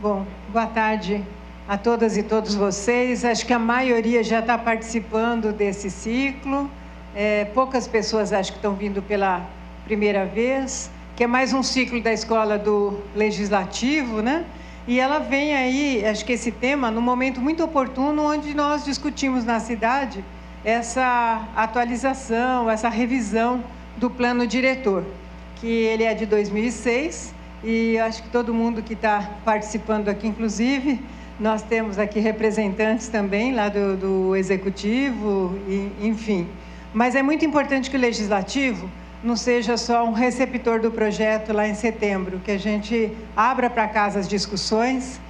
Bom, boa tarde a todas e todos vocês. Acho que a maioria já está participando desse ciclo. Poucas pessoas acho que estão vindo pela primeira vez, que é mais um ciclo da Escola do Legislativo, né? E ela vem aí, acho que esse tema, num momento muito oportuno, onde nós discutimos na cidade essa atualização, essa revisão do plano diretor, que ele é de 2006, e acho que todo mundo que está participando aqui, inclusive, nós temos aqui representantes também lá do Executivo, enfim. Mas é muito importante que o Legislativo não seja só um receptor do projeto lá em setembro, que a gente abra para casa as discussões.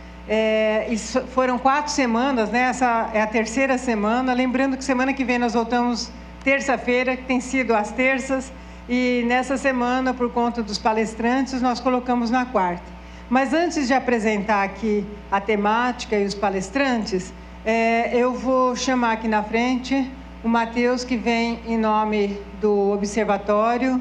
Foram 4 semanas, né? Essa é a terceira semana. Lembrando que semana que vem nós voltamos terça-feira, que tem sido às terças, e nessa semana, por conta dos palestrantes, nós colocamos na quarta. Mas antes de apresentar aqui a temática e os palestrantes, eu vou chamar aqui na frente o Matheus, que vem em nome do Observatório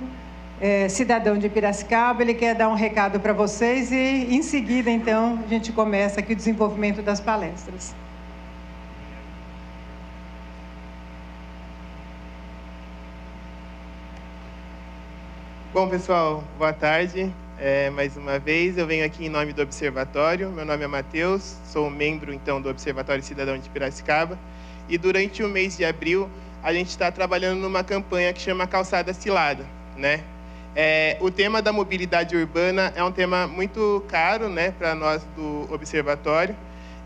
Cidadão de Piracicaba. Ele quer dar um recado para vocês e, em seguida, então, a gente começa aqui o desenvolvimento das palestras. Bom, pessoal, boa tarde. Mais uma vez, eu venho aqui em nome do Observatório. Meu nome é Matheus, sou membro, então, do Observatório Cidadão de Piracicaba. E durante o mês de abril, a gente está trabalhando numa campanha que chama Calçada Cilada, né? O tema da mobilidade urbana é um tema muito caro, né, para nós do Observatório.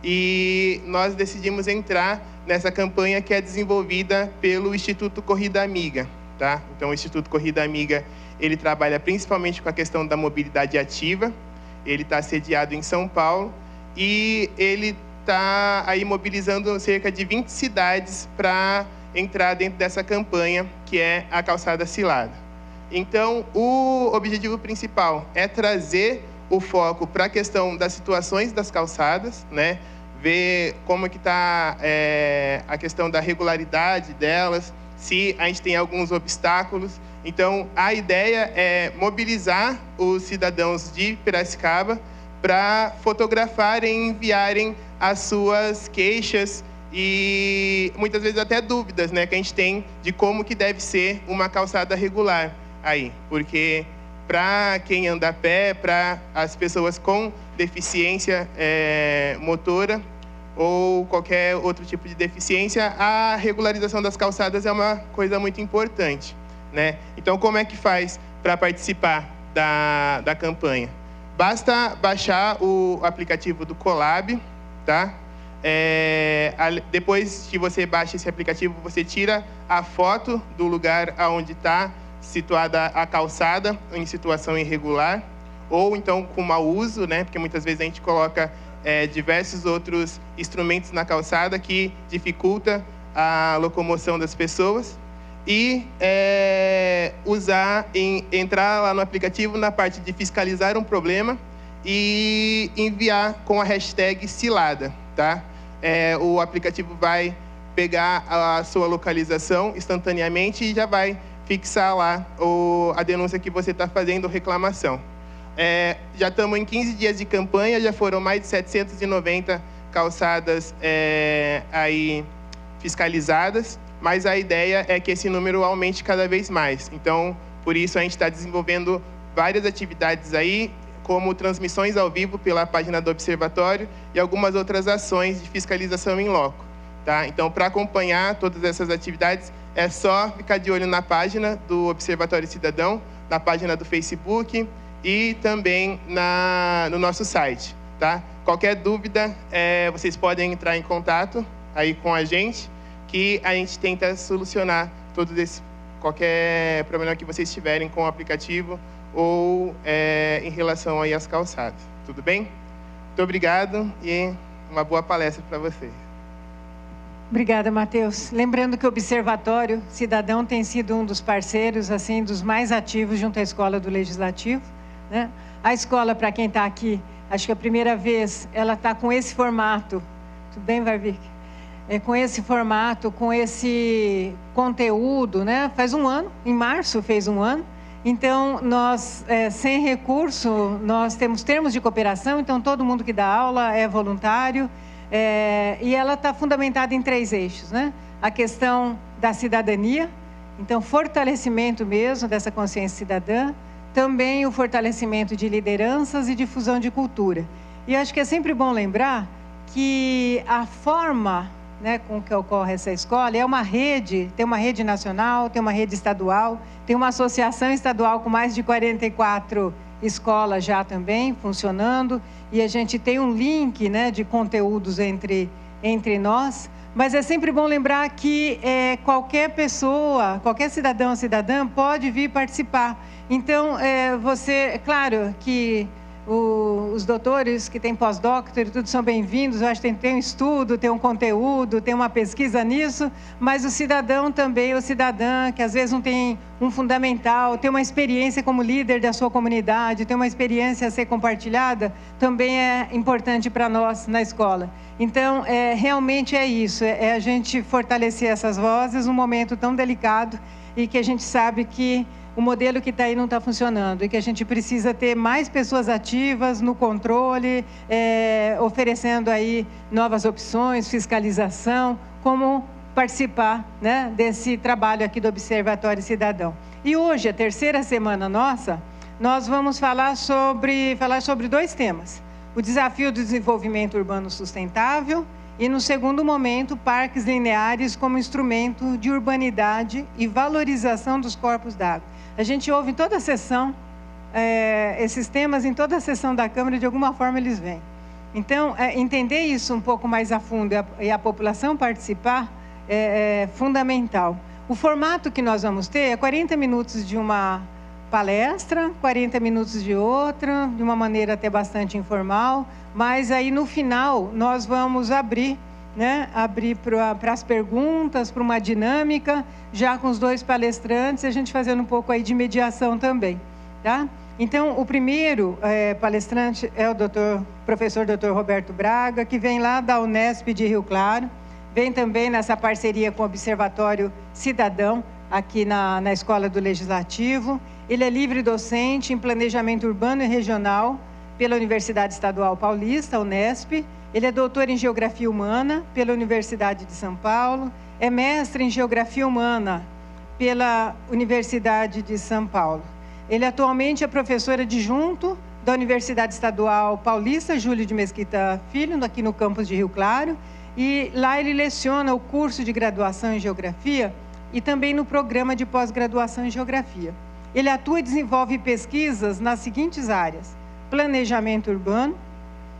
E nós decidimos entrar nessa campanha que é desenvolvida pelo Instituto Corrida Amiga, tá? Então, o Instituto Corrida Amiga, ele trabalha principalmente com a questão da mobilidade ativa. Ele está sediado em São Paulo e ele está aí mobilizando cerca de 20 cidades para entrar dentro dessa campanha, que é a Calçada Cilada. Então, o objetivo principal é trazer o foco para a questão das situações das calçadas, né? Ver como que está a questão da regularidade delas, se a gente tem alguns obstáculos. Então, a ideia é mobilizar os cidadãos de Piracicaba para fotografarem e enviarem as suas queixas e muitas vezes até dúvidas, né, que a gente tem de como que deve ser uma calçada regular aí, porque para quem anda a pé, para as pessoas com deficiência motora ou qualquer outro tipo de deficiência, a regularização das calçadas é uma coisa muito importante, né? Então, como é que faz para participar da campanha? Basta baixar o aplicativo do Colab, tá? Depois que você baixa esse aplicativo, você tira a foto do lugar onde está situada a calçada em situação irregular, ou então com mau uso, né? Porque muitas vezes a gente coloca diversos outros instrumentos na calçada que dificulta a locomoção das pessoas. E entrar lá no aplicativo na parte de fiscalizar um problema e enviar com a hashtag Cilada, tá? O aplicativo vai pegar a sua localização instantaneamente e já vai fixar lá a denúncia que você está fazendo, reclamação. Já estamos em 15 dias de campanha, já foram mais de 790 calçadas aí fiscalizadas, mas a ideia é que esse número aumente cada vez mais. Então, por isso, a gente está desenvolvendo várias atividades aí, como transmissões ao vivo pela página do Observatório e algumas outras ações de fiscalização em loco, tá? Então, para acompanhar todas essas atividades, é só ficar de olho na página do Observatório Cidadão, na página do Facebook e também no nosso site, tá? Qualquer dúvida, vocês podem entrar em contato aí com a gente, que a gente tenta solucionar qualquer problema que vocês tiverem com o aplicativo ou em relação aí às calçadas. Tudo bem? Muito obrigado e uma boa palestra para vocês. Obrigada, Matheus. Lembrando que o Observatório Cidadão tem sido um dos parceiros, assim, dos mais ativos junto à Escola do Legislativo, né? A escola, para quem está aqui, acho que a primeira vez, ela está com esse formato. Tudo bem, Varvik? Com esse formato, com esse conteúdo, né? Faz um ano, em março fez um ano, Então, nós, sem recurso, nós temos termos de cooperação, então todo mundo que dá aula é voluntário, e ela está fundamentada em 3 eixos, né? A questão da cidadania, então fortalecimento mesmo dessa consciência cidadã, também o fortalecimento de lideranças e difusão de cultura. E acho que é sempre bom lembrar que a forma, né, com que ocorre essa escola é uma rede, tem uma rede nacional, tem uma rede estadual, tem uma associação estadual com mais de 44 escolas já também funcionando, e a gente tem um link, né, de conteúdos entre nós, mas é sempre bom lembrar que qualquer pessoa, qualquer cidadão ou cidadã pode vir participar. Então, claro que os doutores que têm pós-doutor, tudo são bem-vindos, eu acho que tem um estudo, tem um conteúdo, tem uma pesquisa nisso, mas o cidadão também, ou cidadã, que às vezes não tem um fundamental, tem uma experiência como líder da sua comunidade, tem uma experiência a ser compartilhada, também é importante para nós na escola. Então, realmente é isso, é a gente fortalecer essas vozes num momento tão delicado e que a gente sabe que o modelo que está aí não está funcionando e que a gente precisa ter mais pessoas ativas no controle, oferecendo aí novas opções, fiscalização, como participar, né, desse trabalho aqui do Observatório Cidadão. E hoje, a 3ª semana nossa, nós vamos falar sobre 2 temas. O desafio do desenvolvimento urbano sustentável e, no segundo momento, parques lineares como instrumento de urbanidade e valorização dos corpos d'água. A gente ouve em toda a sessão, esses temas em toda a sessão da Câmara, de alguma forma eles vêm. Então, entender isso um pouco mais a fundo e a população participar é fundamental. O formato que nós vamos ter é 40 minutos de uma palestra, 40 minutos de outra, de uma maneira até bastante informal, mas aí no final nós vamos abrir para as perguntas, para uma dinâmica, já com os 2 palestrantes, a gente fazendo um pouco aí de mediação também, tá? Então, o primeiro palestrante é o professor Dr. Roberto Braga, que vem lá da Unesp de Rio Claro, vem também nessa parceria com o Observatório Cidadão, aqui na Escola do Legislativo. Ele é livre docente em Planejamento Urbano e Regional pela Universidade Estadual Paulista, Unesp. Ele é doutor em Geografia Humana pela Universidade de São Paulo, é mestre em Geografia Humana pela Universidade de São Paulo. Ele atualmente é professor adjunto da Universidade Estadual Paulista, Júlio de Mesquita Filho, aqui no campus de Rio Claro, e lá ele leciona o curso de graduação em Geografia e também no programa de pós-graduação em Geografia. Ele atua e desenvolve pesquisas nas seguintes áreas: planejamento urbano,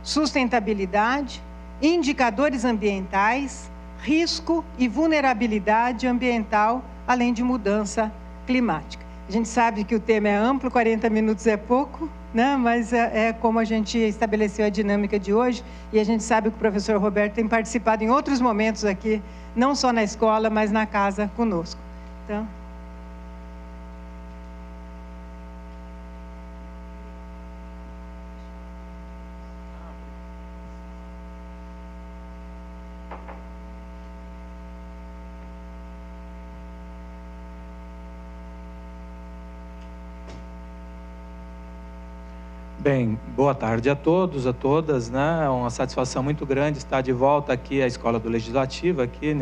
sustentabilidade, indicadores ambientais, risco e vulnerabilidade ambiental, além de mudança climática. A gente sabe que o tema é amplo, 40 minutos é pouco, né? Mas é como a gente estabeleceu a dinâmica de hoje, e a gente sabe que o professor Roberto tem participado em outros momentos aqui, não só na escola, mas na casa conosco. Então... Bem, boa tarde a todos, a todas, né? É uma satisfação muito grande estar de volta aqui à Escola do Legislativo, aqui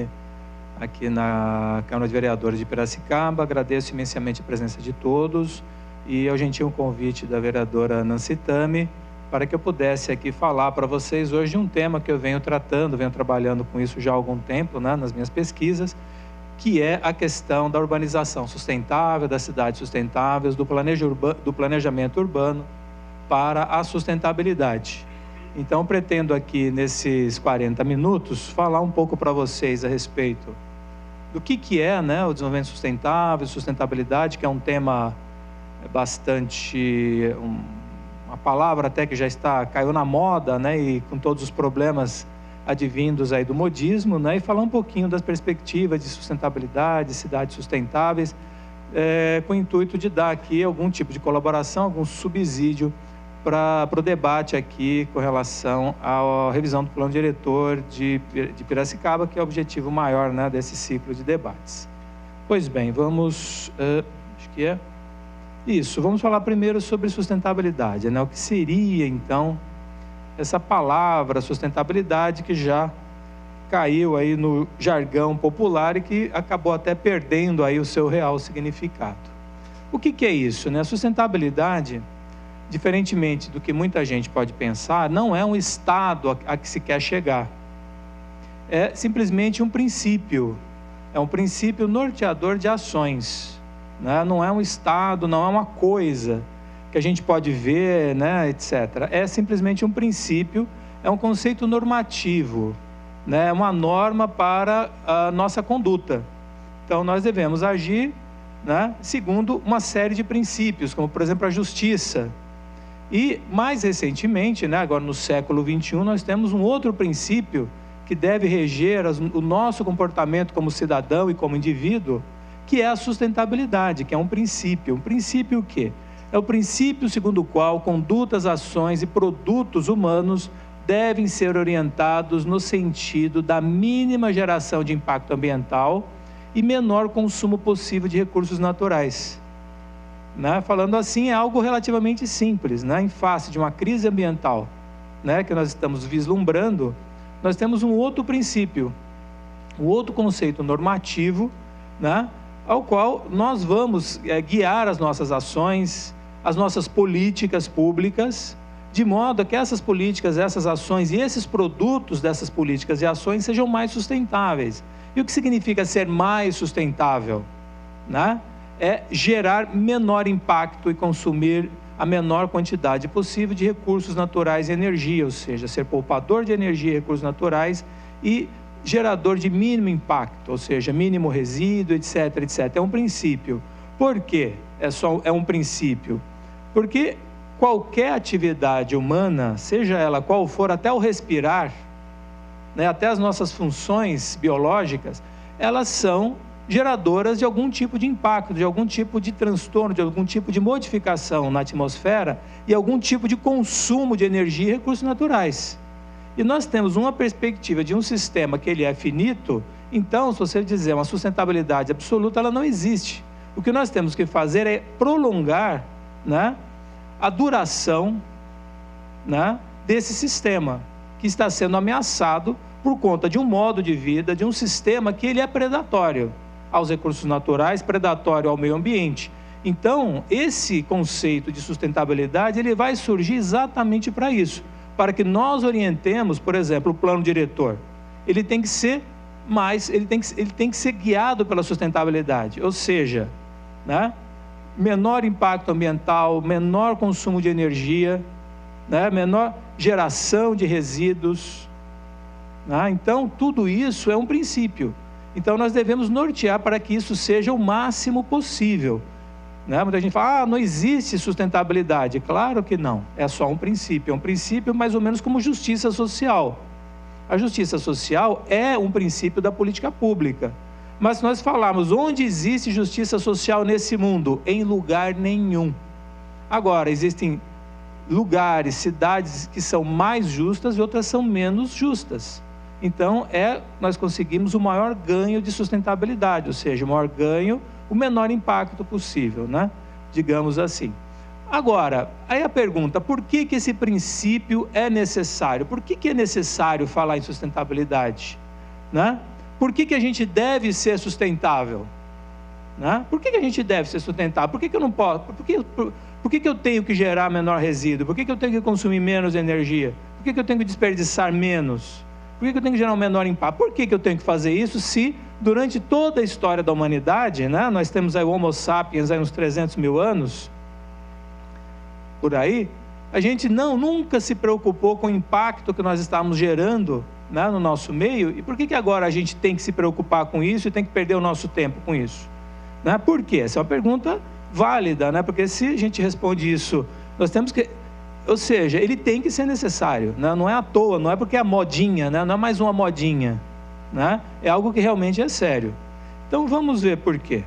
na Câmara de Vereadores de Piracicaba. Agradeço imensamente a presença de todos e ao gentil convite da vereadora Nancy Tami para que eu pudesse aqui falar para vocês hoje de um tema que eu venho trabalhando com isso já há algum tempo, né, nas minhas pesquisas, que é a questão da urbanização sustentável, das cidades sustentáveis, do planejamento urbano para a sustentabilidade. Então, pretendo aqui, nesses 40 minutos, falar um pouco para vocês a respeito do que é, né, o desenvolvimento sustentável, sustentabilidade, que é um tema bastante... uma palavra até que já caiu na moda, né, e com todos os problemas advindos aí do modismo, né, e falar um pouquinho das perspectivas de sustentabilidade, cidades sustentáveis, com o intuito de dar aqui algum tipo de colaboração, algum subsídio para o debate aqui com relação à revisão do plano diretor de Piracicaba, que é o objetivo maior, né, desse ciclo de debates. Pois bem, vamos... Isso, vamos falar primeiro sobre sustentabilidade, né? O que seria, então, essa palavra sustentabilidade que já caiu aí no jargão popular e que acabou até perdendo aí o seu real significado. O que é isso, né? Sustentabilidade, diferentemente do que muita gente pode pensar, não é um estado a que se quer chegar. É simplesmente um princípio, é um princípio norteador de ações, né? Não é um estado, não é uma coisa que a gente pode ver, né, etc. É simplesmente um princípio, é um conceito normativo, né? É uma norma para a nossa conduta. Então nós devemos agir, né, segundo uma série de princípios, como por exemplo a justiça. E mais recentemente, né, agora no século XXI, nós temos um outro princípio que deve reger o nosso comportamento como cidadão e como indivíduo, que é a sustentabilidade, que é um princípio. Um princípio o quê? É o princípio segundo o qual condutas, ações e produtos humanos devem ser orientados no sentido da mínima geração de impacto ambiental e menor consumo possível de recursos naturais. Né? Falando assim, é algo relativamente simples, né? Em face de uma crise ambiental, né, que nós estamos vislumbrando, nós temos um outro princípio, um outro conceito normativo, né, ao qual nós vamos guiar as nossas ações, as nossas políticas públicas, de modo que essas políticas, essas ações e esses produtos dessas políticas e ações sejam mais sustentáveis. E o que significa ser mais sustentável? Né? É gerar menor impacto e consumir a menor quantidade possível de recursos naturais e energia, ou seja, ser poupador de energia e recursos naturais e gerador de mínimo impacto, ou seja, mínimo resíduo, etc, etc. É um princípio. Por quê? É um princípio? Porque qualquer atividade humana, seja ela qual for, até o respirar, né, até as nossas funções biológicas, elas são geradoras de algum tipo de impacto, de algum tipo de transtorno, de algum tipo de modificação na atmosfera e algum tipo de consumo de energia e recursos naturais. E nós temos uma perspectiva de um sistema que ele é finito, então, se você dizer uma sustentabilidade absoluta, ela não existe. O que nós temos que fazer é prolongar, né, a duração, né, desse sistema, que está sendo ameaçado por conta de um modo de vida, de um sistema que ele é predatório aos recursos naturais, predatório ao meio ambiente. Então, esse conceito de sustentabilidade, ele vai surgir exatamente para isso, para que nós orientemos, por exemplo, o plano diretor. Ele tem que ser ele tem que ser guiado pela sustentabilidade, ou seja, né, menor impacto ambiental, menor consumo de energia, né, menor geração de resíduos, né? Então, tudo isso é um princípio. Então, nós devemos nortear para que isso seja o máximo possível. Né? Muita gente fala, não existe sustentabilidade. Claro que não, é só um princípio. É um princípio mais ou menos como justiça social. A justiça social é um princípio da política pública. Mas se nós falarmos onde existe justiça social nesse mundo, em lugar nenhum. Agora, existem lugares, cidades que são mais justas e outras são menos justas. Então, nós conseguimos o maior ganho de sustentabilidade, ou seja, o maior ganho, o menor impacto possível, né? Digamos assim. Agora, aí a pergunta, por que esse princípio é necessário? Por que é necessário falar em sustentabilidade? Né? Por que a gente deve ser sustentável? Né? Por que a gente deve ser sustentável? Por que eu não posso? Por que eu tenho que gerar menor resíduo? Por que eu tenho que consumir menos energia? Por que eu tenho que desperdiçar menos? Por que eu tenho que gerar um menor impacto? Por que eu tenho que fazer isso se, durante toda a história da humanidade, né, nós temos aí o Homo sapiens, aí uns 300 mil anos, por aí, a gente nunca se preocupou com o impacto que nós estávamos gerando, né, no nosso meio, e por que agora a gente tem que se preocupar com isso e tem que perder o nosso tempo com isso? Né? Por quê? Essa é uma pergunta válida, né? Porque se a gente responde isso, nós temos que... Ou seja, ele tem que ser necessário, né? Não é à toa, não é porque é modinha, né? Não é mais uma modinha, né? É algo que realmente é sério. Então vamos ver por quê.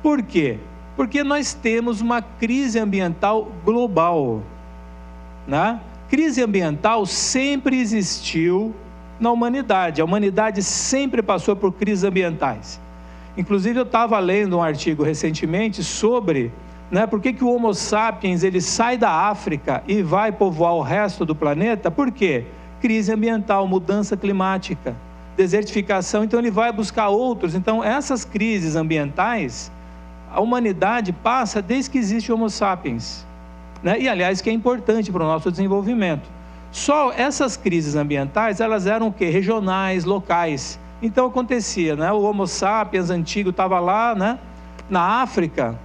Por quê? Porque nós temos uma crise ambiental global, né? Crise ambiental sempre existiu na humanidade, a humanidade sempre passou por crises ambientais. Inclusive eu estava lendo um artigo recentemente sobre né? Por que o Homo sapiens ele sai da África e vai povoar o resto do planeta? Por quê? Crise ambiental, mudança climática, desertificação, então ele vai buscar outros. Então essas crises ambientais, a humanidade passa desde que existe o Homo sapiens, né? E aliás que é importante para o nosso desenvolvimento. Só essas crises ambientais, elas eram o quê? Regionais, locais. Então acontecia, né? O Homo sapiens antigo estava lá, né? Na África,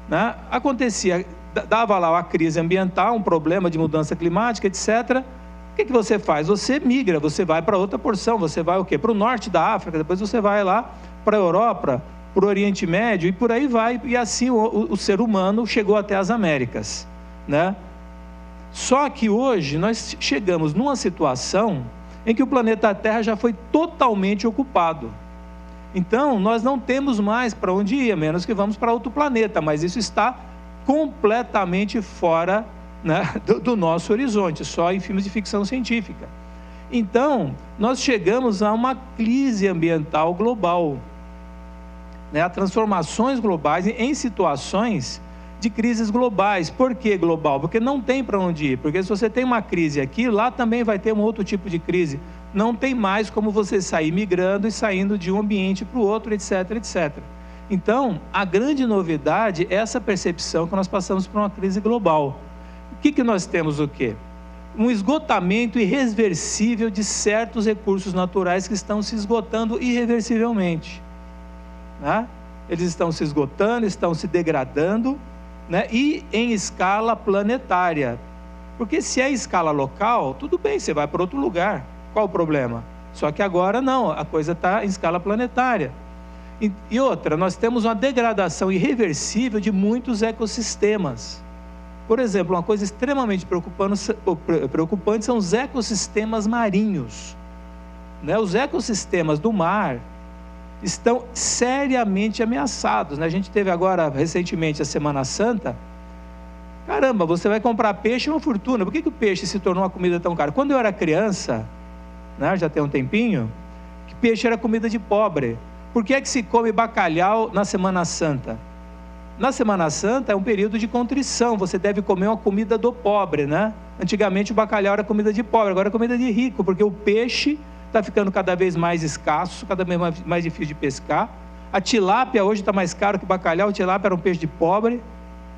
né? Acontecia, dava lá a crise ambiental, um problema de mudança climática, etc. O que você faz? Você migra, você vai para outra porção, você vai o quê? Para o norte da África, depois você vai lá para a Europa, para o Oriente Médio e por aí vai. E assim o ser humano chegou até as Américas, né? Só que hoje nós chegamos numa situação em que o planeta Terra já foi totalmente ocupado. Então nós não temos mais para onde ir, a menos que vamos para outro planeta, mas isso está completamente fora, né, do nosso horizonte, só em filmes de ficção científica. Então nós chegamos a uma crise ambiental global, né, a transformações globais em situações de crises globais. Por que global? Porque não tem para onde ir, porque se você tem uma crise aqui, lá também vai ter um outro tipo de crise, não tem mais como você sair migrando e saindo de um ambiente para o outro, etc, etc. Então, a grande novidade é essa percepção que nós passamos por uma crise global. O que nós temos o quê? Um esgotamento irreversível de certos recursos naturais que estão se esgotando irreversivelmente, né? Eles estão se esgotando, estão se degradando, né? E em escala planetária, porque se é em escala local, tudo bem, você vai para outro lugar, qual o problema? Só que agora não, a coisa está em escala planetária. E outra, nós temos uma degradação irreversível de muitos ecossistemas. Por exemplo, uma coisa extremamente preocupante são os ecossistemas marinhos, né? Os ecossistemas do mar estão seriamente ameaçados, né? A gente teve agora, recentemente, a Semana Santa. Caramba, você vai comprar peixe, é uma fortuna. Por que o peixe se tornou uma comida tão cara? Quando eu era criança, né, já tem um tempinho, que peixe era comida de pobre. Por que é que se come bacalhau na Semana Santa? Na Semana Santa é um período de contrição, você deve comer uma comida do pobre, né? Antigamente o bacalhau era comida de pobre, agora é comida de rico, porque o peixe está ficando cada vez mais escasso, cada vez mais difícil de pescar. A tilápia hoje está mais caro que o bacalhau. O tilápia era um peixe de pobre,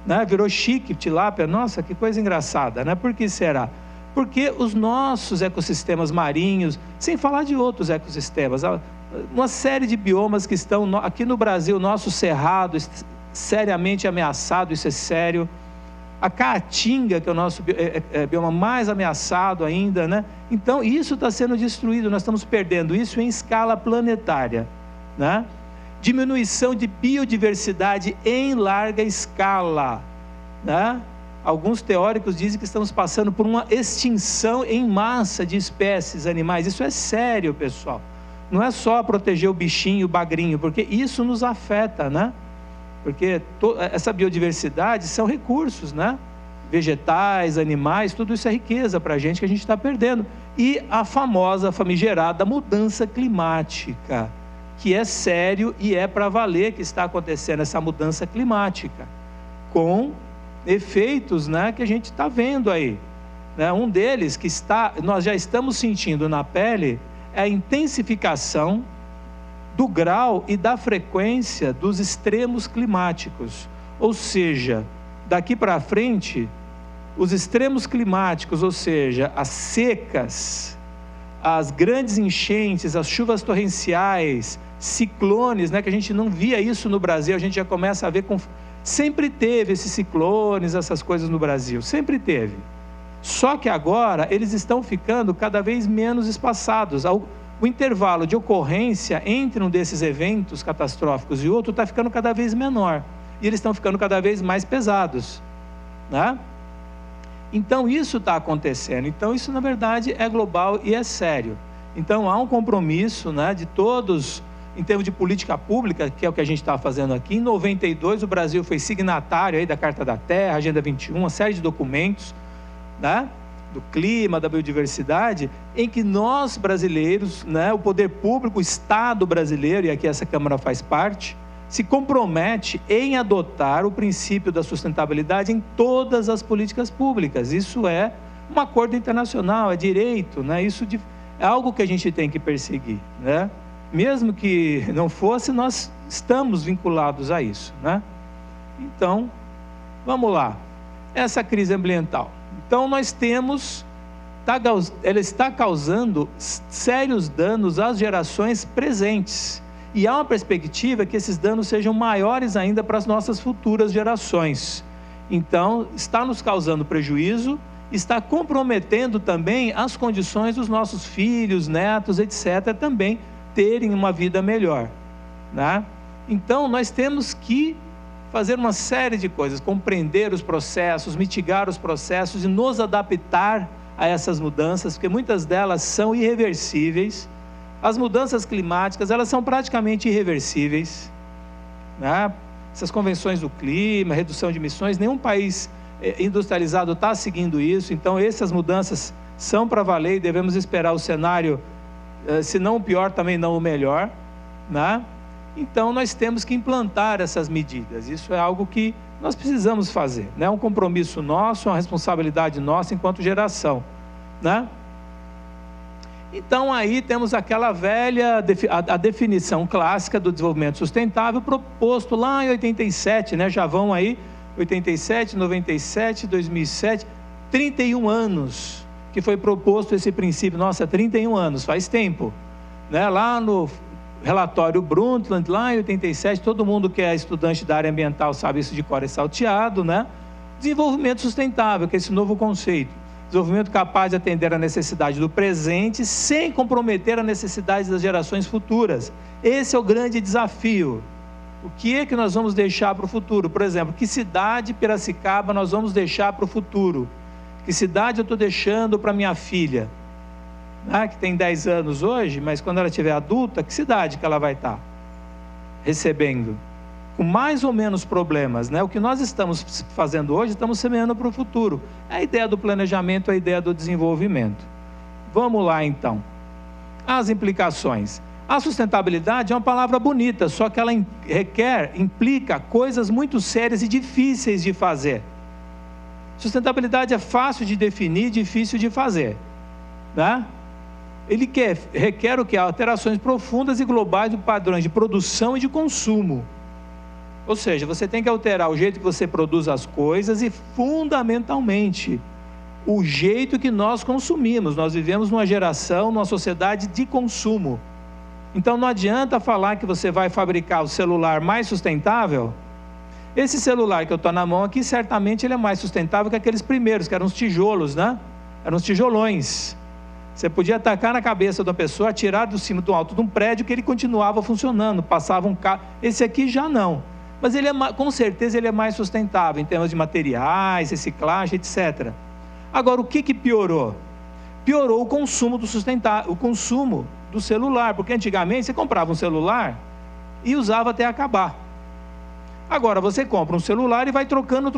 né? Virou chique tilápia. Nossa, que coisa engraçada, né? Por que será? Porque os nossos ecossistemas marinhos, sem falar de outros ecossistemas, uma série de biomas que estão aqui no Brasil, nosso cerrado seriamente ameaçado, isso é sério. A caatinga, que é o nosso bioma mais ameaçado ainda, né? Então isso está sendo destruído, nós estamos perdendo isso em escala planetária, né? Diminuição de biodiversidade em larga escala, né? Alguns teóricos dizem que estamos passando por uma extinção em massa de espécies animais. Isso é sério, pessoal. Não é só proteger o bichinho, o bagrinho, porque isso nos afeta, né? Porque essa biodiversidade são recursos, né? Vegetais, animais, tudo isso é riqueza para a gente que a gente está perdendo. E a famosa, famigerada mudança climática, que é sério e é para valer que está acontecendo essa mudança climática, com efeitos, né, que a gente está vendo aí, né? Um deles que nós já estamos sentindo na pele é a intensificação do grau e da frequência dos extremos climáticos. Ou seja, daqui para frente, os extremos climáticos, ou seja, as secas, as grandes enchentes, as chuvas torrenciais, ciclones, né, que a gente não via isso no Brasil, a gente já começa a ver sempre teve esses ciclones, essas coisas no Brasil, sempre teve. Só que agora eles estão ficando cada vez menos espaçados. O intervalo de ocorrência entre um desses eventos catastróficos e outro está ficando cada vez menor. E eles estão ficando cada vez mais pesados, né? Então isso está acontecendo. Então isso na verdade é global e é sério. Então há um compromisso, né, de todos, em termos de política pública, que é o que a gente está fazendo aqui. Em 92 o Brasil foi signatário aí da Carta da Terra, Agenda 21, uma série de documentos, né, do clima, da biodiversidade, em que nós brasileiros, né, o poder público, o Estado brasileiro, e aqui essa Câmara faz parte, se compromete em adotar o princípio da sustentabilidade em todas as políticas públicas. Isso é um acordo internacional, é direito, né? Isso é algo que a gente tem que perseguir, né? Mesmo que não fosse, nós estamos vinculados a isso, né? Então, vamos lá. Essa crise ambiental. Então, nós temos, ela está causando sérios danos às gerações presentes. E há uma perspectiva que esses danos sejam maiores ainda para as nossas futuras gerações. Então, está nos causando prejuízo, está comprometendo também as condições dos nossos filhos, netos, etc., também terem uma vida melhor, né? Então, nós temos que fazer uma série de coisas, compreender os processos, mitigar os processos e nos adaptar a essas mudanças, porque muitas delas são irreversíveis. As mudanças climáticas, elas são praticamente irreversíveis, né? Essas convenções do clima, redução de emissões, nenhum país industrializado está seguindo isso. Então, essas mudanças são para valer e devemos esperar o cenário, se não o pior, também não o melhor, né? Então, nós temos que implantar essas medidas. Isso é algo que nós precisamos fazer, né? É um compromisso nosso, uma responsabilidade nossa enquanto geração, né? Então, aí temos aquela velha, a definição clássica do desenvolvimento sustentável proposto lá em 87, né? Já vão aí 87, 97, 2007, 31 anos que foi proposto esse princípio. Nossa, 31 anos, faz tempo, né? Lá no relatório Brundtland, lá em 87, todo mundo que é estudante da área ambiental sabe isso de cor e salteado, né? Desenvolvimento sustentável, que é esse novo conceito. Desenvolvimento capaz de atender a necessidade do presente sem comprometer a necessidade das gerações futuras. Esse é o grande desafio. O que é que nós vamos deixar para o futuro? Por exemplo, que cidade, Piracicaba, nós vamos deixar para o futuro? Que cidade eu estou deixando para minha filha? Que tem 10 anos hoje, mas quando ela estiver adulta, que cidade que ela vai estar recebendo? Com mais ou menos problemas, né? O que nós estamos fazendo hoje, estamos semeando para o futuro. A ideia do planejamento, a ideia do desenvolvimento. Vamos lá, então. As implicações. A sustentabilidade é uma palavra bonita, só que ela implica coisas muito sérias e difíceis de fazer. Sustentabilidade é fácil de definir, difícil de fazer, né? Ele requer o quê? Alterações profundas e globais de padrões de produção e de consumo. Ou seja, você tem que alterar o jeito que você produz as coisas e, fundamentalmente, o jeito que nós consumimos. Nós vivemos numa geração, numa sociedade de consumo. Então, não adianta falar que você vai fabricar o celular mais sustentável. Esse celular que eu estou na mão aqui, certamente ele é mais sustentável que aqueles primeiros, que eram os tijolos, né? Eram os tijolões. Você podia atacar na cabeça de uma pessoa, atirar do cima do alto de um prédio que ele continuava funcionando, passava um carro. Esse aqui já não. Mas ele com certeza ele é mais sustentável em termos de materiais, reciclagem, etc. Agora, o que piorou? Piorou o consumo o consumo do celular, porque antigamente você comprava um celular e usava até acabar. Agora você compra um celular e vai trocando.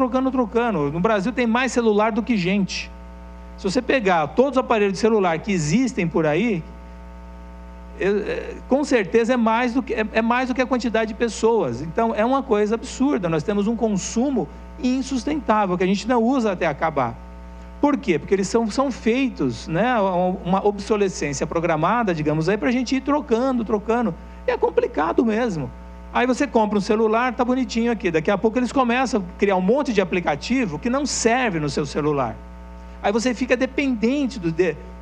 No Brasil tem mais celular do que gente. Se você pegar todos os aparelhos de celular que existem por aí, com certeza é mais do que a quantidade de pessoas. Então é uma coisa absurda. Nós temos um consumo insustentável que a gente não usa até acabar. Por quê? Porque eles são feitos, né, uma obsolescência programada, digamos aí, para a gente ir trocando. E é complicado mesmo. Aí você compra um celular, tá bonitinho aqui. Daqui a pouco eles começam a criar um monte de aplicativo que não serve no seu celular. Aí você fica dependente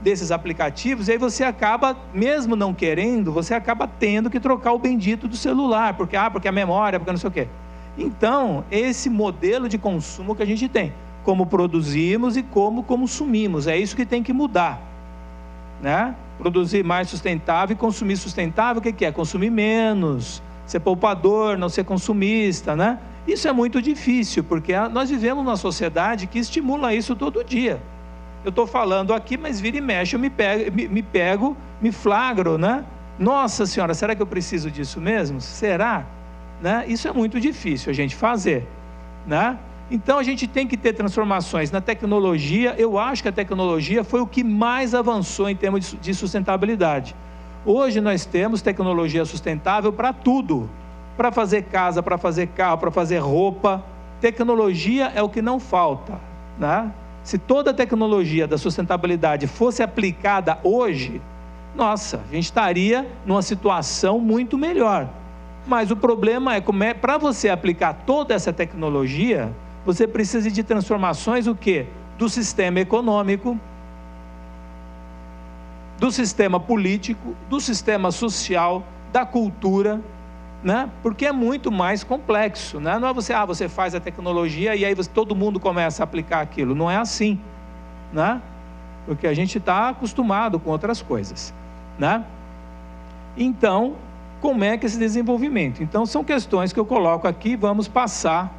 desses aplicativos, e aí você acaba, mesmo não querendo, você acaba tendo que trocar o bendito do celular, porque a memória, porque não sei o quê. Então, esse modelo de consumo que a gente tem, como produzimos e como consumimos, é isso que tem que mudar, né? Produzir mais sustentável e consumir sustentável, o que é? Consumir menos, ser poupador, não ser consumista, né? Isso é muito difícil, porque nós vivemos numa sociedade que estimula isso todo dia. Eu estou falando aqui, mas vira e mexe, eu me flagro, né? Nossa Senhora, será que eu preciso disso mesmo? Será? Né? Isso é muito difícil a gente fazer, né? Então a gente tem que ter transformações na tecnologia. Eu acho que a tecnologia foi o que mais avançou em termos de sustentabilidade. Hoje nós temos tecnologia sustentável para tudo. para fazer casa, para fazer carro, para fazer roupa. Tecnologia é o que não falta, né? Se toda a tecnologia da sustentabilidade fosse aplicada hoje, nossa, a gente estaria numa situação muito melhor. Mas o problema é para você aplicar toda essa tecnologia, você precisa de transformações o quê? Do sistema econômico, do sistema político, do sistema social, da cultura, né? Porque é muito mais complexo, né? Não é você faz a tecnologia e aí todo mundo começa a aplicar aquilo. Não é assim, né? Porque a gente está acostumado com outras coisas, né? Então, como é que esse desenvolvimento? Então, são questões que eu coloco aqui, vamos passar,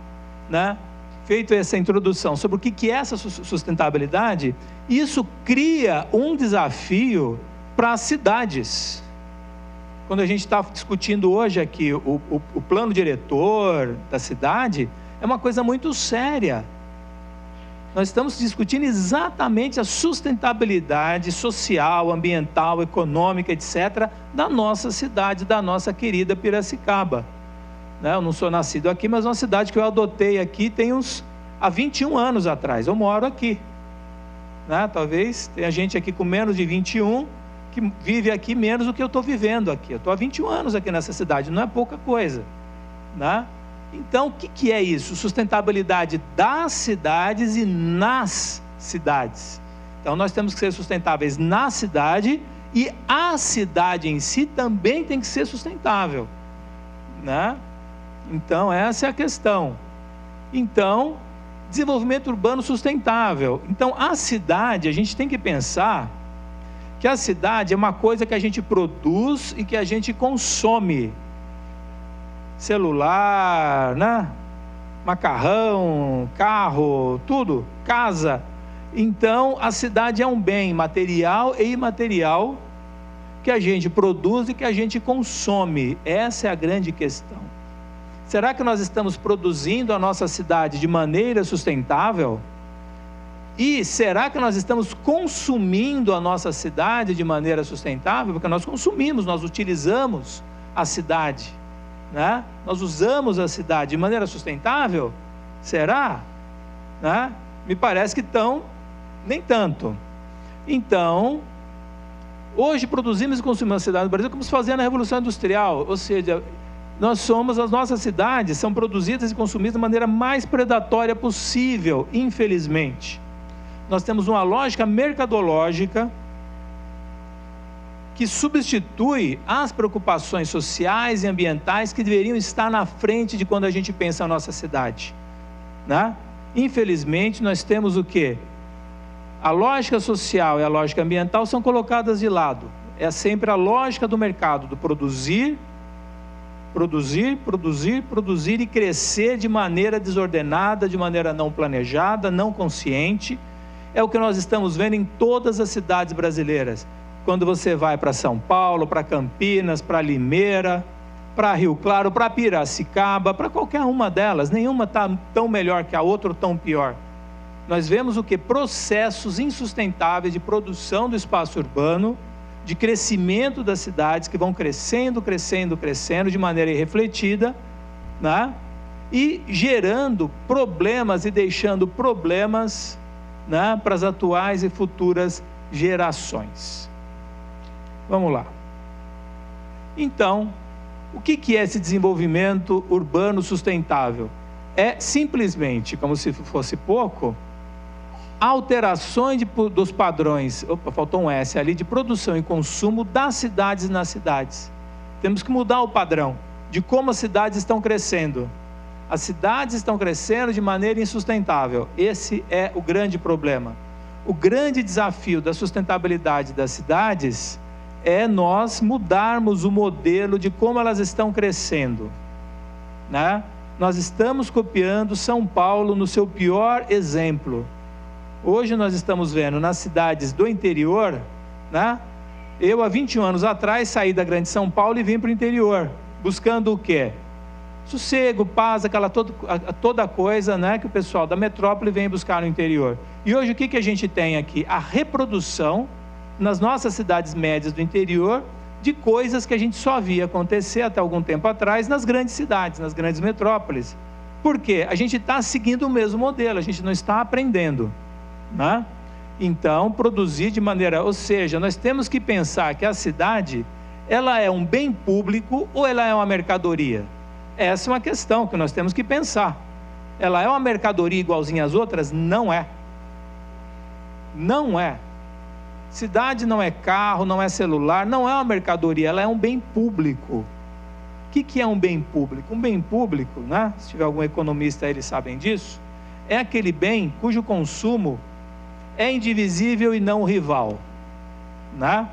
né? Feito essa introdução sobre o que é essa sustentabilidade, isso cria um desafio para as cidades. Quando a gente está discutindo hoje aqui o plano diretor da cidade, é uma coisa muito séria. Nós estamos discutindo exatamente a sustentabilidade social, ambiental, econômica, etc., da nossa cidade, da nossa querida Piracicaba. Né? Eu não sou nascido aqui, mas é uma cidade que eu adotei aqui há 21 anos atrás. Eu moro aqui. Né? Talvez tenha gente aqui com menos de 21 que vive aqui menos do que eu estou vivendo aqui. Eu estou há 21 anos aqui nessa cidade, não é pouca coisa. Né? Então, o que é isso? Sustentabilidade das cidades e nas cidades. Então, nós temos que ser sustentáveis na cidade e a cidade em si também tem que ser sustentável. Né? Então, essa é a questão. Então, desenvolvimento urbano sustentável. Então, a cidade, a gente tem que pensar que a cidade é uma coisa que a gente produz e que a gente consome. Celular, né? Macarrão, carro, tudo, casa. Então, a cidade é um bem material e imaterial que a gente produz e que a gente consome. Essa é a grande questão. Será que nós estamos produzindo a nossa cidade de maneira sustentável? E será que nós estamos consumindo a nossa cidade de maneira sustentável? Porque nós consumimos, nós utilizamos a cidade, né? Nós usamos a cidade de maneira sustentável? Será? Né? Me parece que nem tanto. Então, hoje produzimos e consumimos a cidade do Brasil como se fazia na Revolução Industrial, ou seja, as nossas cidades são produzidas e consumidas da maneira mais predatória possível, infelizmente. Nós temos uma lógica mercadológica que substitui as preocupações sociais e ambientais que deveriam estar na frente de quando a gente pensa na nossa cidade, né? Infelizmente, nós temos o quê? A lógica social e a lógica ambiental são colocadas de lado. É sempre a lógica do mercado, do produzir e crescer de maneira desordenada, de maneira não planejada, não consciente. É o que nós estamos vendo em todas as cidades brasileiras. Quando você vai para São Paulo, para Campinas, para Limeira, para Rio Claro, para Piracicaba, para qualquer uma delas, nenhuma está tão melhor que a outra ou tão pior. Nós vemos o que? Processos insustentáveis de produção do espaço urbano, de crescimento das cidades que vão crescendo de maneira irrefletida, né? E gerando problemas e deixando problemas, né, para as atuais e futuras gerações. Vamos lá. Então, o que é esse desenvolvimento urbano sustentável? É simplesmente, como se fosse pouco, alterações dos padrões, faltou um S ali, de produção e consumo das cidades nas cidades. Temos que mudar o padrão de como as cidades estão crescendo. As cidades estão crescendo de maneira insustentável. Esse é o grande problema. O grande desafio da sustentabilidade das cidades é nós mudarmos o modelo de como elas estão crescendo, né? Nós estamos copiando São Paulo no seu pior exemplo. Hoje nós estamos vendo nas cidades do interior, né? Eu há 21 anos atrás saí da grande São Paulo e vim para o interior, buscando o quê? Sossego, paz, toda coisa, né, que o pessoal da metrópole vem buscar no interior. E hoje o que a gente tem aqui? A reprodução nas nossas cidades médias do interior de coisas que a gente só via acontecer até algum tempo atrás nas grandes cidades, nas grandes metrópoles. Por quê? A gente está seguindo o mesmo modelo, a gente não está aprendendo, né? Então, produzir de maneira... Ou seja, nós temos que pensar que a cidade, ela é um bem público ou ela é uma mercadoria? Essa é uma questão que nós temos que pensar. Ela é uma mercadoria igualzinha às outras? Não é. Não é. Cidade não é carro, não é celular, não é uma mercadoria, ela é um bem público. O que é um bem público? Um bem público, né? Se tiver algum economista aí, eles sabem disso, é aquele bem cujo consumo é indivisível e não rival, né?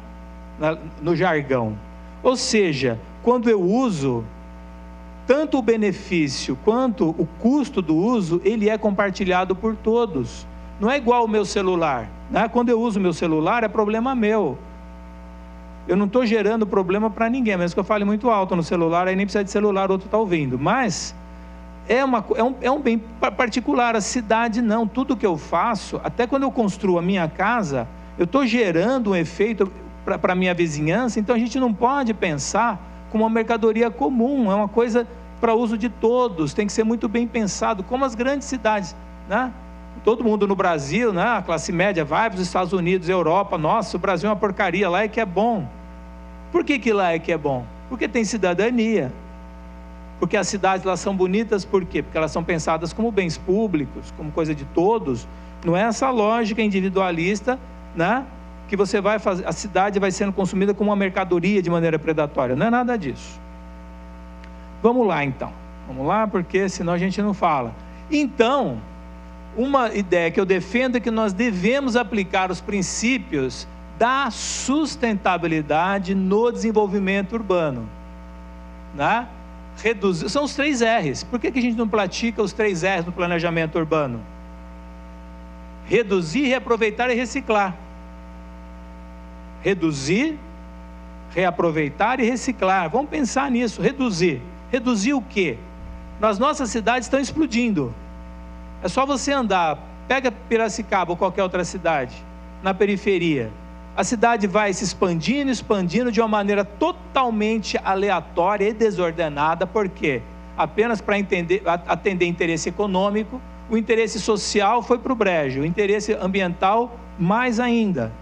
No jargão. Ou seja, quando eu uso, tanto o benefício quanto o custo do uso, ele é compartilhado por todos. Não é igual o meu celular, né? Quando eu uso o meu celular, é problema meu. Eu não estou gerando problema para ninguém, mesmo que eu fale muito alto no celular, aí nem precisa de celular, o outro está ouvindo. Mas é um bem particular. A cidade não. Tudo que eu faço, até quando eu construo a minha casa, eu estou gerando um efeito para a minha vizinhança. Então a gente não pode pensar como uma mercadoria comum, é uma coisa para uso de todos, tem que ser muito bem pensado, como as grandes cidades, né? Todo mundo no Brasil, né? A classe média vai para os Estados Unidos, Europa, nossa, o Brasil é uma porcaria, lá é que é bom. Por que lá é que é bom? Porque tem cidadania, porque as cidades lá são bonitas, por quê? Porque elas são pensadas como bens públicos, como coisa de todos. Não é essa lógica individualista, né? Que você vai fazer, a cidade vai sendo consumida como uma mercadoria de maneira predatória, não é nada disso. Vamos lá então, vamos lá, porque senão a gente não fala. Então, uma ideia que eu defendo é que nós devemos aplicar os princípios da sustentabilidade no desenvolvimento urbano, né? Reduzir, são os 3 R's. Por que a gente não pratica os 3 R's no planejamento urbano? Reduzir, reaproveitar e reciclar. Reduzir, reaproveitar e reciclar. Vamos pensar nisso. Reduzir. Reduzir o quê? As nossas cidades estão explodindo. É só você andar, pega Piracicaba ou qualquer outra cidade, na periferia. A cidade vai se expandindo de uma maneira totalmente aleatória e desordenada. Por quê? Apenas para atender interesse econômico. O interesse social foi para o brejo, o interesse ambiental mais ainda,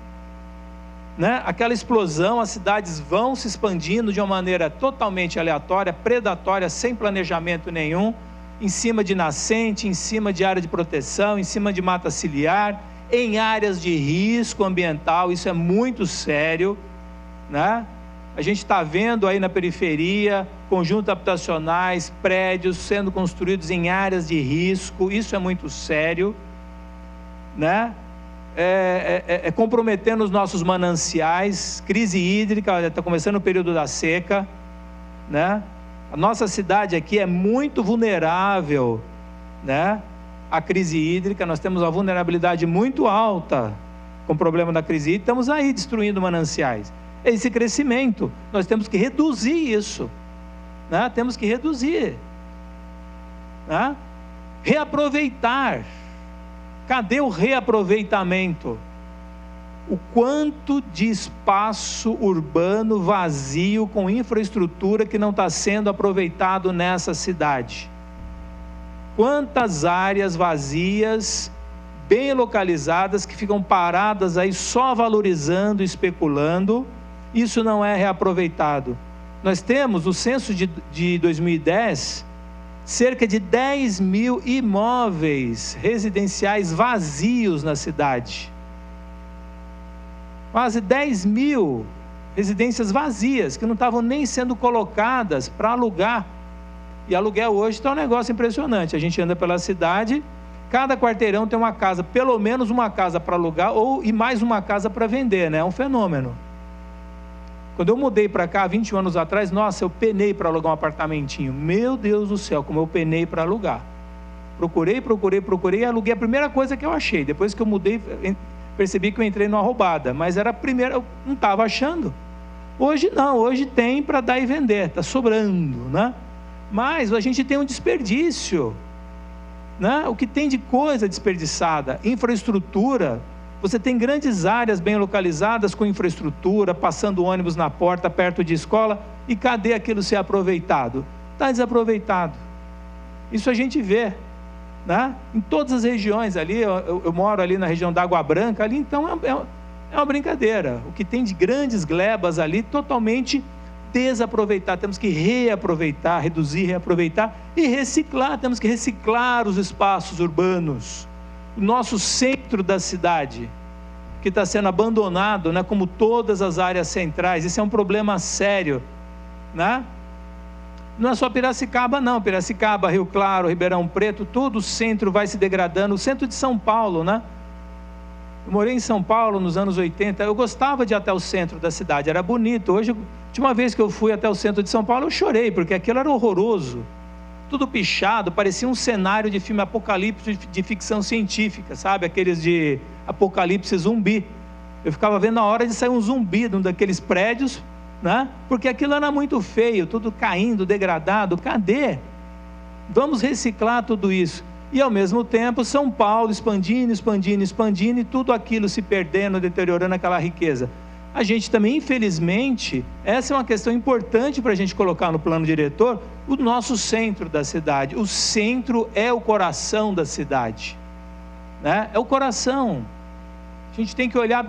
né? Aquela explosão, as cidades vão se expandindo de uma maneira totalmente aleatória, predatória, sem planejamento nenhum, em cima de nascente, em cima de área de proteção, em cima de mata ciliar, em áreas de risco ambiental. Isso é muito sério, né? A gente está vendo aí na periferia, conjuntos habitacionais, prédios sendo construídos em áreas de risco. Isso é muito sério, né? Comprometendo os nossos mananciais, crise hídrica, está começando o período da seca, né? A nossa cidade aqui é muito vulnerável, né? A crise hídrica, nós temos uma vulnerabilidade muito alta com o problema da crise hídrica, estamos aí destruindo mananciais. Esse crescimento, nós temos que reduzir isso, né? Temos que reduzir, né? Reaproveitar. Cadê o reaproveitamento? O quanto de espaço urbano vazio com infraestrutura que não está sendo aproveitado nessa cidade? Quantas áreas vazias, bem localizadas, que ficam paradas aí só valorizando, especulando? Isso não é reaproveitado. Nós temos, no censo de 2010, cerca de 10 mil imóveis residenciais vazios na cidade. Quase 10 mil residências vazias, que não estavam nem sendo colocadas para alugar. E aluguel hoje está um negócio impressionante. A gente anda pela cidade, cada quarteirão tem uma casa, pelo menos uma casa para alugar, e mais uma casa para vender, né? É um fenômeno. Quando eu mudei para cá, 21 anos atrás, nossa, eu penei para alugar um apartamentinho. Meu Deus do céu, como eu penei para alugar. Procurei, e aluguei a primeira coisa que eu achei. Depois que eu mudei, percebi que eu entrei numa roubada, mas era a primeira, eu não estava achando. Hoje não, hoje tem para dar e vender, está sobrando, né? Mas a gente tem um desperdício, né? O que tem de coisa desperdiçada, infraestrutura, Você tem grandes áreas bem localizadas, com infraestrutura, passando ônibus na porta, perto de escola, e cadê aquilo ser aproveitado? Está desaproveitado. Isso a gente vê, né? Em todas as regiões ali, eu moro ali na região da Água Branca, ali, então é uma brincadeira. O que tem de grandes glebas ali, totalmente desaproveitar. Temos que reaproveitar, reduzir, reaproveitar e reciclar. Temos que reciclar os espaços urbanos. O nosso centro da cidade, que está sendo abandonado, né, como todas as áreas centrais. Isso é um problema sério, né? Não é só Piracicaba não, Piracicaba, Rio Claro, Ribeirão Preto, todo o centro vai se degradando. O centro de São Paulo, né? Eu morei em São Paulo nos anos 80, eu gostava de ir até o centro da cidade, era bonito. Hoje, a última vez que eu fui até o centro de São Paulo, eu chorei, porque aquilo era horroroso. Tudo pichado, parecia um cenário de filme apocalipse de ficção científica, sabe? Aqueles de apocalipse zumbi. Eu ficava vendo a hora de sair um zumbi de um daqueles prédios, né? Porque aquilo era muito feio, tudo caindo, degradado. Cadê? Vamos reciclar tudo isso. E ao mesmo tempo São Paulo expandindo, expandindo, expandindo, e tudo aquilo se perdendo, deteriorando aquela riqueza. A gente também, infelizmente, essa é uma questão importante para a gente colocar no plano diretor, o nosso centro da cidade. O centro é o coração da cidade, né? É o coração. A gente tem que olhar,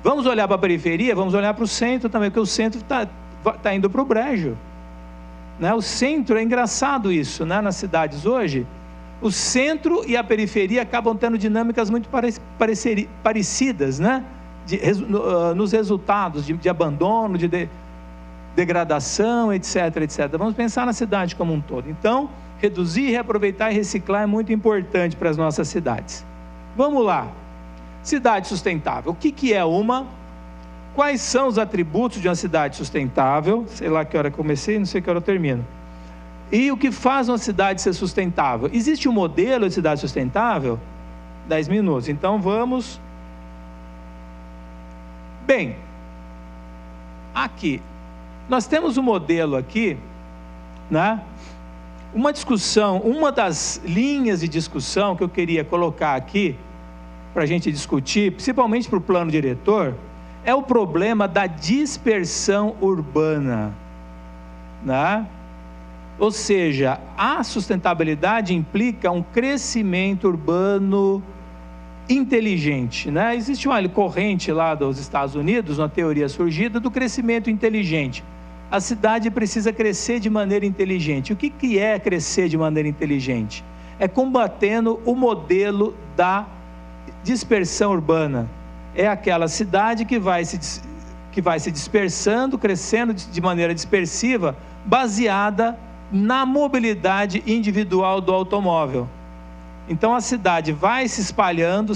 vamos olhar para a periferia, vamos olhar para o centro também, porque o centro está indo para o brejo, né? O centro, é engraçado isso, né? Nas cidades hoje, o centro e a periferia acabam tendo dinâmicas muito parecidas, né? Nos resultados de abandono, de degradação, etc, etc. Vamos pensar na cidade como um todo. Então, reduzir, reaproveitar e reciclar é muito importante para as nossas cidades. Vamos lá. Cidade sustentável. O que é uma? Quais são os atributos de uma cidade sustentável? Sei lá que hora eu comecei, não sei que hora eu termino. E o que faz uma cidade ser sustentável? Existe um modelo de cidade sustentável? 10 minutos. Então vamos... Bem, aqui, nós temos um modelo aqui, né? Uma discussão, uma das linhas de discussão que eu queria colocar aqui, para a gente discutir, principalmente para o plano diretor, é o problema da dispersão urbana, né? Ou seja, a sustentabilidade implica um crescimento urbano inteligente, né? Existe uma corrente lá dos Estados Unidos, uma teoria surgida do crescimento inteligente. A cidade precisa crescer de maneira inteligente. O que é crescer de maneira inteligente? É combatendo o modelo da dispersão urbana. É aquela cidade que vai se dispersando, crescendo de maneira dispersiva, baseada na mobilidade individual do automóvel. Então a cidade vai se espalhando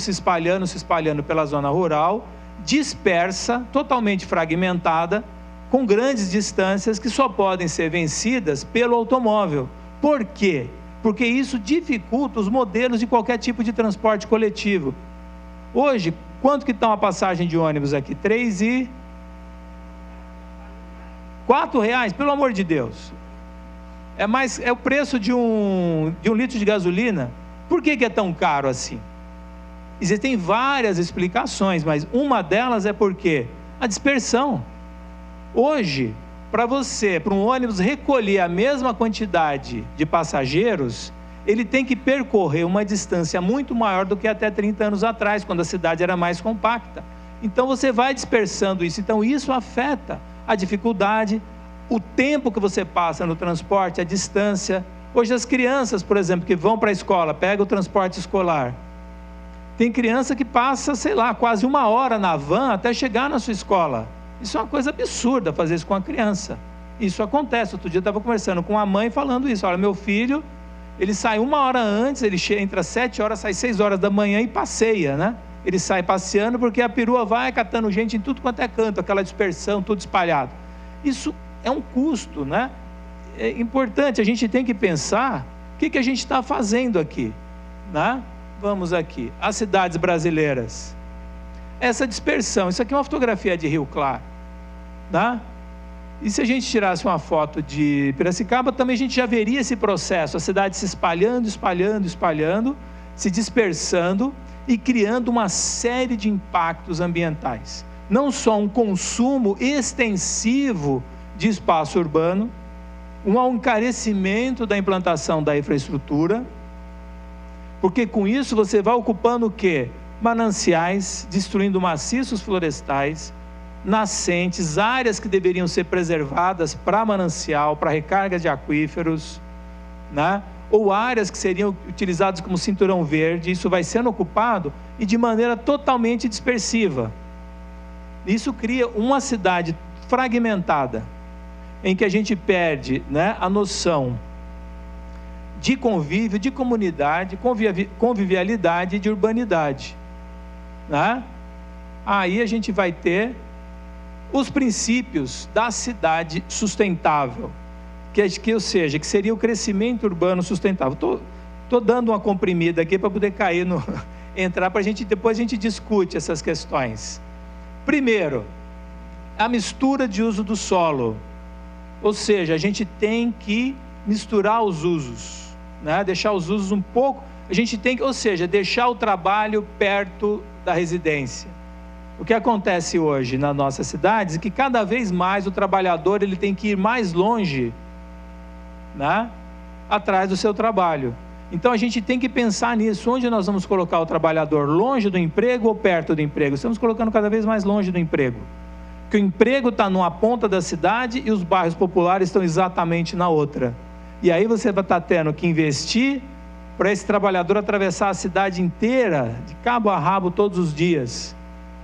pela zona rural, dispersa, totalmente fragmentada, com grandes distâncias que só podem ser vencidas pelo automóvel. Por quê? Porque isso dificulta os modelos de qualquer tipo de transporte coletivo. Hoje, quanto que está uma passagem de ônibus aqui? R$ 4, pelo amor de Deus. É o preço de um litro de gasolina. Por que é tão caro assim? Existem várias explicações, mas uma delas é porque a dispersão. Hoje, para um ônibus recolher a mesma quantidade de passageiros, ele tem que percorrer uma distância muito maior do que até 30 anos atrás, quando a cidade era mais compacta. Então você vai dispersando isso. Então isso afeta a dificuldade, o tempo que você passa no transporte, a distância. Hoje as crianças, por exemplo, que vão para a escola, pegam o transporte escolar. Tem criança que passa, quase 1 hora na van até chegar na sua escola. Isso é uma coisa absurda, fazer isso com a criança. Isso acontece. Outro dia eu estava conversando com a mãe falando isso. Olha, meu filho, ele sai 1 hora antes, ele entra às 7 horas, sai 6 horas da manhã e passeia, né? Ele sai passeando porque a perua vai catando gente em tudo quanto é canto, aquela dispersão, tudo espalhado. Isso é um custo, né? É importante, a gente tem que pensar o que a gente está fazendo aqui, né? Vamos aqui, as cidades brasileiras. Essa dispersão, isso aqui é uma fotografia de Rio Claro, né? E se a gente tirasse uma foto de Piracicaba, também a gente já veria esse processo, a cidade se espalhando, se dispersando e criando uma série de impactos ambientais. Não só um consumo extensivo de espaço urbano, um encarecimento da implantação da infraestrutura, porque com isso você vai ocupando o quê? Mananciais, destruindo maciços florestais, nascentes, áreas que deveriam ser preservadas para manancial, para recarga de aquíferos, né? Ou áreas que seriam utilizadas como cinturão verde. Isso vai sendo ocupado e de maneira totalmente dispersiva. Isso cria uma cidade fragmentada, em que a gente perde, né, a noção de convívio, de comunidade, convivialidade e de urbanidade, né? Aí a gente vai ter os princípios da cidade sustentável, ou seja, que seria o crescimento urbano sustentável. Estou dando uma comprimida aqui para poder cair entrar para depois a gente discute essas questões. Primeiro, a mistura de uso do solo, ou seja, a gente tem que misturar os usos, né? Deixar os usos um pouco, a gente tem que, ou seja, deixar o trabalho perto da residência. O que acontece hoje nas nossas cidades é que cada vez mais o trabalhador ele tem que ir mais longe, né, atrás do seu trabalho. Então a gente tem que pensar nisso, onde nós vamos colocar o trabalhador, longe do emprego ou perto do emprego? Estamos colocando cada vez mais longe do emprego, porque o emprego está numa ponta da cidade e os bairros populares estão exatamente na outra, e aí você vai estar tendo que investir para esse trabalhador atravessar a cidade inteira, de cabo a rabo todos os dias,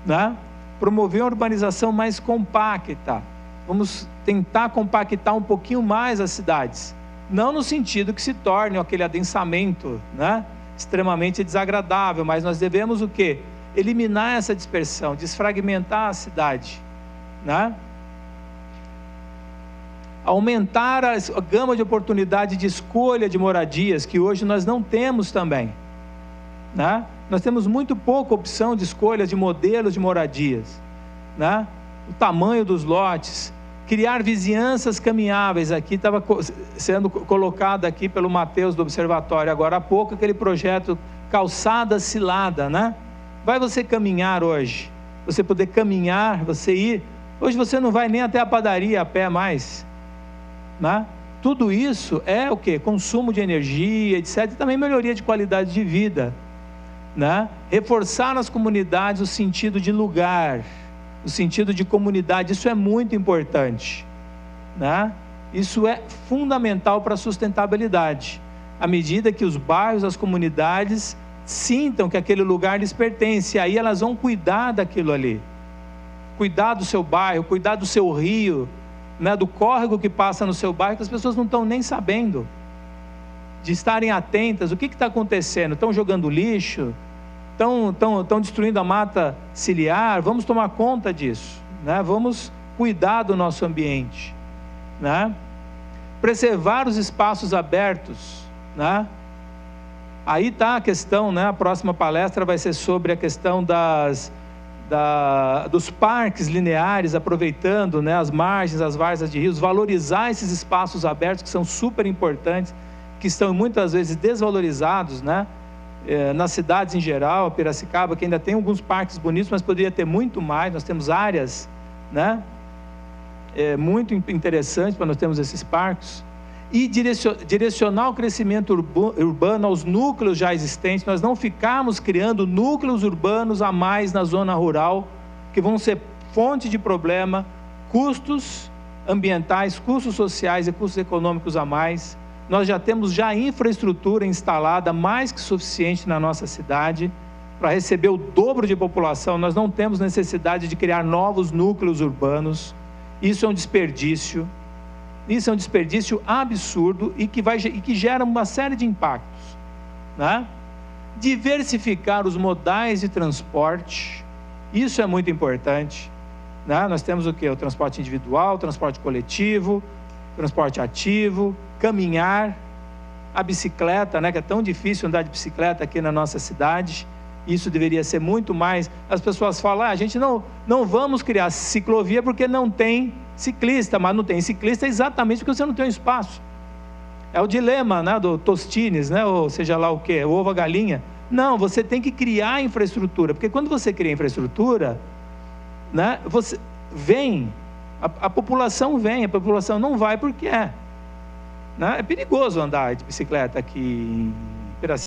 né? Promover uma urbanização mais compacta. Vamos tentar compactar um pouquinho mais as cidades, não no sentido que se torne aquele adensamento, né, extremamente desagradável, mas nós devemos o quê? Eliminar essa dispersão, desfragmentar a cidade, né? Aumentar a gama de oportunidade de escolha de moradias, que hoje nós não temos também, né? Nós temos muito pouca opção de escolha de modelos de moradias, né? O tamanho dos lotes, criar vizinhanças caminháveis. Aqui estava sendo colocado aqui pelo Matheus do Observatório agora há pouco, aquele projeto Calçada Cilada, né? Vai você caminhar hoje, você poder caminhar, você ir, hoje você não vai nem até a padaria a pé mais, né? Tudo isso é o quê? Consumo de energia, etc, e também melhoria de qualidade de vida, né? Reforçar nas comunidades o sentido de lugar, o sentido de comunidade, isso é muito importante, né? Isso é fundamental para a sustentabilidade, à medida que os bairros, as comunidades sintam que aquele lugar lhes pertence, aí elas vão cuidar daquilo ali, cuidar do seu bairro, cuidar do seu rio, né? Do córrego que passa no seu bairro, que as pessoas não estão nem sabendo, de estarem atentas, o que está acontecendo, estão jogando lixo, estão destruindo a mata ciliar, vamos tomar conta disso, né? Vamos cuidar do nosso ambiente, né? Preservar os espaços abertos, né? Aí está a questão, né? A próxima palestra vai ser sobre a questão dos parques lineares, aproveitando, né, as margens, as várzeas de rios, valorizar esses espaços abertos que são super importantes, que estão muitas vezes desvalorizados, né? Nas cidades em geral, Piracicaba, que ainda tem alguns parques bonitos, mas poderia ter muito mais. Nós temos áreas, né, muito interessantes para nós termos esses parques, e direcionar o crescimento urbano aos núcleos já existentes, nós não ficarmos criando núcleos urbanos a mais na zona rural, que vão ser fonte de problema, custos ambientais, custos sociais e custos econômicos a mais. Nós já temos infraestrutura instalada mais que suficiente na nossa cidade para receber o dobro de população. Nós não temos necessidade de criar novos núcleos urbanos. Isso é um desperdício. Isso é um desperdício absurdo e que gera uma série de impactos, né? Diversificar os modais de transporte, isso é muito importante, né? Nós temos o quê? O transporte individual, o transporte coletivo, transporte ativo, caminhar, a bicicleta, né? Que é tão difícil andar de bicicleta aqui na nossa cidade. Isso deveria ser muito mais. As pessoas falam, a gente não vamos criar ciclovia porque não tem ciclista, mas não tem ciclista exatamente porque você não tem um espaço. É o dilema, né, do Tostines, né, ou seja lá o que, o ovo a galinha. Não, você tem que criar infraestrutura, porque quando você cria infraestrutura, né, você vem, a população vem, a população não vai porque é. Né? É perigoso andar de bicicleta aqui